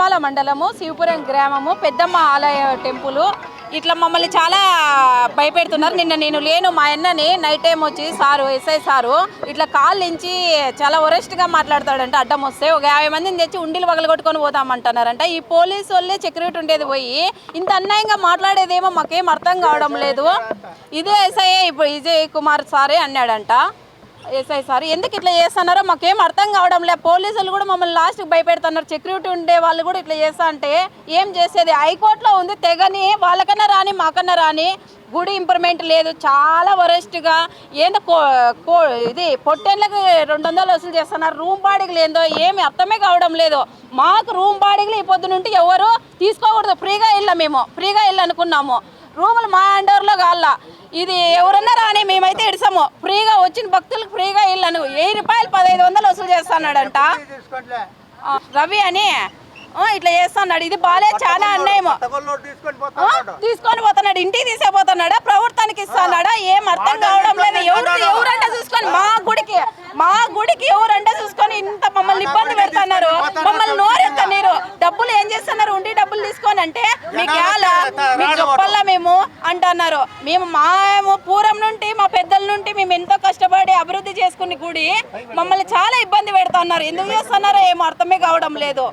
దుబ్బాల మండలము శివపురం గ్రామము పెద్దమ్మ ఆలయ టెంపుల్ ఇట్లా మమ్మల్ని చాలా భయపెడుతున్నారు. నిన్న నేను లేను, మా అన్నని నైట్ టైం వచ్చి సారు ఎస్ఐ సారు ఇట్లా కాల్ నుంచి చాలా వరెస్ట్గా మాట్లాడతాడంట. అడ్డం వస్తే ఒక 50 మందిని తెచ్చి ఉండిలు పగలగొట్టుకొని పోతామంటున్నారంట. ఈ పోలీసు వాళ్ళే సెక్యూరిటీ ఉండేది పోయి ఇంత అన్యాయంగా మాట్లాడేదేమో మాకేం అర్థం కావడం లేదు. ఇదే ఎస్ఐ ఇప్పుడు విజయ్ కుమార్ సారే అన్నాడంట. ఎస్ఐ సార్ ఎందుకు ఇట్లా చేస్తున్నారో మాకేం అర్థం కావడం లేదు. పోలీసులు కూడా మమ్మల్ని లాస్ట్కి భయపెడుతున్నారు. సెక్యూరిటీ ఉండే వాళ్ళు కూడా ఇట్లా చేస్తా అంటే ఏం చేసేది? హైకోర్టులో ఉంది తెగని, వాళ్ళకన్నా రాని మాకన్నా రాని గుడి ఇంప్రూవ్మెంట్ లేదు. చాలా వరెస్ట్గా ఏందో ఇది పొట్టేళ్ళకి 200 వసూలు చేస్తున్నారు. రూమ్ బాడీలు ఏందో ఏమి అర్థమే కావడం లేదు. మాకు రూమ్ బాడీలు ఈ పొద్దు నుండి ఎవరు తీసుకోకూడదు. ఫ్రీగా వెళ్ళాం, మేము ఫ్రీగా వెళ్ళనుకున్నాము. రూములు మా అండర్లో కావాలా. ఇది ఎవరన్నా రాని మేమైతే ఇడిసాము. ఫ్రీగా వచ్చిన భక్తులకు ఫ్రీగా వెళ్ళాను. 1000 రూపాయలు 1500 వసూలు చేస్తున్నాడంట రవి అని ఇట్లా చేస్తున్నాడు. ఇది బాలే చాలా అన్యాయము. తీసుకొని పోతున్నాడు, ఇంటికి తీసుకుపోతున్నాడా, ప్రభుత్వానికి ఇస్తున్నాడా ఏం అర్థం కావడం లేదు. ఎవరంటే చూసుకొని మా గుడికి ఎవరంటే చూసుకొని ఇంత మమ్మల్ని ఇబ్బంది పెడుతున్నారు. మమ్మల్ని నోరెత్తన్నారు. డబ్బులు ఏం చేస్తున్నారు? ఉండి డబ్బులు తీసుకొని అంటే మీకు చెప్పల్లా మేము అంటున్నారు. మేము పూర్వం నుండి మా పెద్దల నుండి మేము ఎంతో కష్టపడి అభివృద్ధి చేసుకుని గుడి మమ్మల్ని చాలా ఇబ్బంది పెడుతున్నారు. ఎందుకు చేస్తున్నారో ఏమో అర్థమే కావడం లేదు.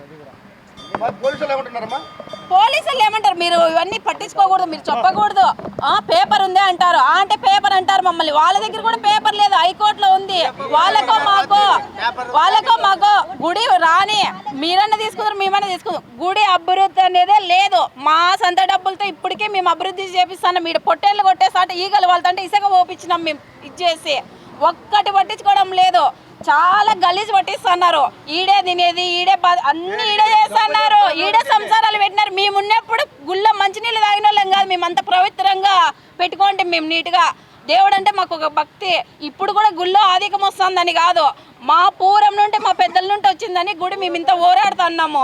పోలీసులు ఏమంటారు? మీరు ఇవన్నీ పట్టించుకోకూడదు, మీరు చెప్పకూడదు. పేపర్ ఉంది అంటారు. అంటే పేపర్ అంటారు మమ్మల్ని. వాళ్ళ దగ్గర కూడా పేపర్ లేదు, హైకోర్టులో ఉంది. వాళ్ళకో మాకో గుడి రాని మీరన్నా తీసుకుంటారు, మేమన్నా తీసుకుంటాం. గుడి అభివృద్ధి అనేదే లేదు. మా సొంత డబ్బులతో ఇప్పటికే మేము అభివృద్ధి చేపిస్తున్నాం. మీరు పొట్టేళ్ళు కొట్టేసాట ఈగలు వాళ్ళంటే ఇసుక పోపించినాం మేము ఇచ్చేసి. ఒక్కటి పట్టించుకోవడం లేదు. చాలా గలీజ్ పట్టిస్తున్నారు. ఈడే తినేది, ఈడే అన్ని ఈడే చేస్తున్నారు. ఈడే సంసారాలు పెట్టినారు. మేము ఉన్నప్పుడు గుళ్ళ మంచినీళ్ళు తాగిన వాళ్ళం కాదు. మేము అంత పవిత్రంగా పెట్టుకోండి. మేము నీట్గా దేవుడు అంటే మాకు ఒక భక్తి. ఇప్పుడు కూడా గుళ్ళో ఆధికం వస్తుందని కాదు, మా పూర్వం నుండి మా పెద్దల నుండి వచ్చిందని గుడి మేము ఇంత ఓరాడుతున్నాము.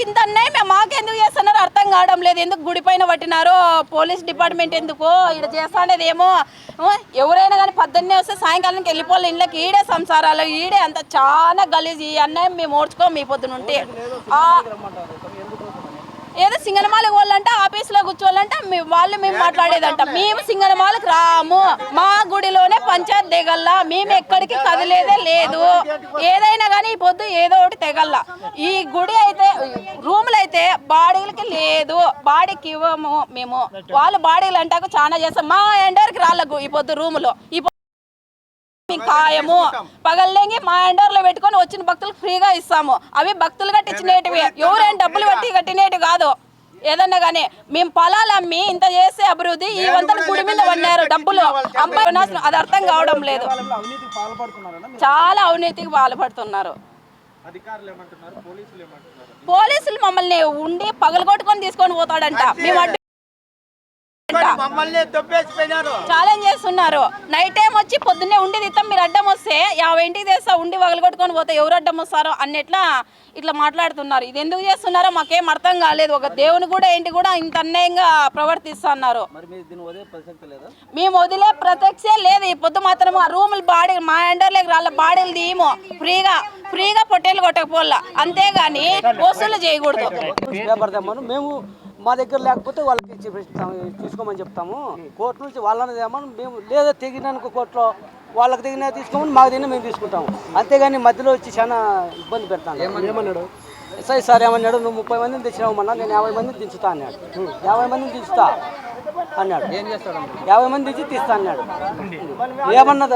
ఇంత అన్నయ్య మాకెందుకు చేస్తున్నారో అర్థం కావడం లేదు. ఎందుకు గుడి పైన పట్టినారో పోలీస్ డిపార్ట్మెంట్ ఎందుకో ఇక్కడ చేస్తానేది ఏమో. ఎవరైనా కానీ 12 వస్తే సాయంకాలానికి వెళ్ళిపోవాలి ఇంట్లోకి. ఈడే సంసారాలు, ఈడే అంత చాలా గలీజ్. ఈ అన్నయ్య మేము ఓడ్చుకోము. ఈ పొద్దునుంటే ఏదో సింగనమాలకు వాళ్ళంటే ఆఫీస్లో కూర్చోవాలంటే మేము మాట్లాడేదంట. మేము సింగనమాలకు రాము. మా గుడిలోనే పంచాయత్ తెగల్లా. మేము ఎక్కడికి కదిలేదే లేదు. ఏదైనా కానీ ఈ పొద్దు ఏదో ఒకటి తెగల్లా. ఈ గుడి అయితే రూములు అయితే బాడీలకి లేదు, బాడీకి ఇవ్వము మేము. వాళ్ళు బాడీలు అంటాక చాలా చేస్తాం. మా ఎండర్కి రాళ్ళకు ఈ పొద్దు రూములో ఖాయము పగల్లేంగి మా ఎండర్లో పెట్టుకొని వచ్చిన భక్తులకు ఫ్రీగా ఇస్తాము. అవి భక్తులు కట్టించినవి, ఎవరైనా డబ్బులు పెట్టి కట్టినవి కాదు. ఏదన్నా కానీ మేము పొలాలు అమ్మి ఇంత చేసే అభివృద్ధి ఈ వంతలు గుడి మీద పడినారు డబ్బులు అమ్మాయి. అది అర్థం కావడం లేదు. చాలా అవినీతికి పాల్పడుతున్నారు. పోలీసులు మమ్మల్ని ఉండి పగలగొట్టుకొని తీసుకొని పోతాడంట. మేము ఛాలెంజ్ చేస్తున్నారు. నైట్ టైం వచ్చి పొద్దున్నే ఉండి తీస్తాం, మీరు అడ్డం వస్తే 50 ఇంటికి తెస్తా ఉండి పగలగొట్టుకొని పోతే ఎవరు అడ్డం వస్తారో అన్నట్లా ఇట్లా మాట్లాడుతున్నారు. ఇది ఎందుకు చేస్తున్నారో మాకేం అర్థం కాలేదు. ఒక దేవుని కూడా ఏంటి కూడా ఇంత అన్యాయంగా ప్రవర్తిస్తున్నారు. మేము వదిలే ప్రత్యక్షే లేదు. ఈ పొద్దు మాత్రం ఆ రూములు బాడీ మా ఎండర్లేక రాళ్ళ బాడీలు తీయము. ఫ్రీగా పొట్టేలు కొట్టకపోలా, అంతేగాని వసూలు చేయకూడదు. మేము మా దగ్గర లేకపోతే వాళ్ళకి తీసుకోమని చెప్తాము. కోర్టు నుంచి వాళ్ళని ఏమని మేము లేదా తెగినానుకో కోర్టులో వాళ్ళకి తెగిన తీసుకోమని మాకు తిని మేము తీసుకుంటాము. అంతేగాని మధ్యలో వచ్చి చాలా ఇబ్బంది పెడతాను. ఏమన్నాడు ఎస్ఐ సార్? ఏమన్నాడు? నువ్వు 30 మందిని తెచ్చినావమ్మన్నా, నేను 50 మందిని దించుతా అన్నాడు. 50 మందిని దించుతా అన్నాడు. 50 మంది దించి తీస్తా అన్నాడు. ఏమన్నది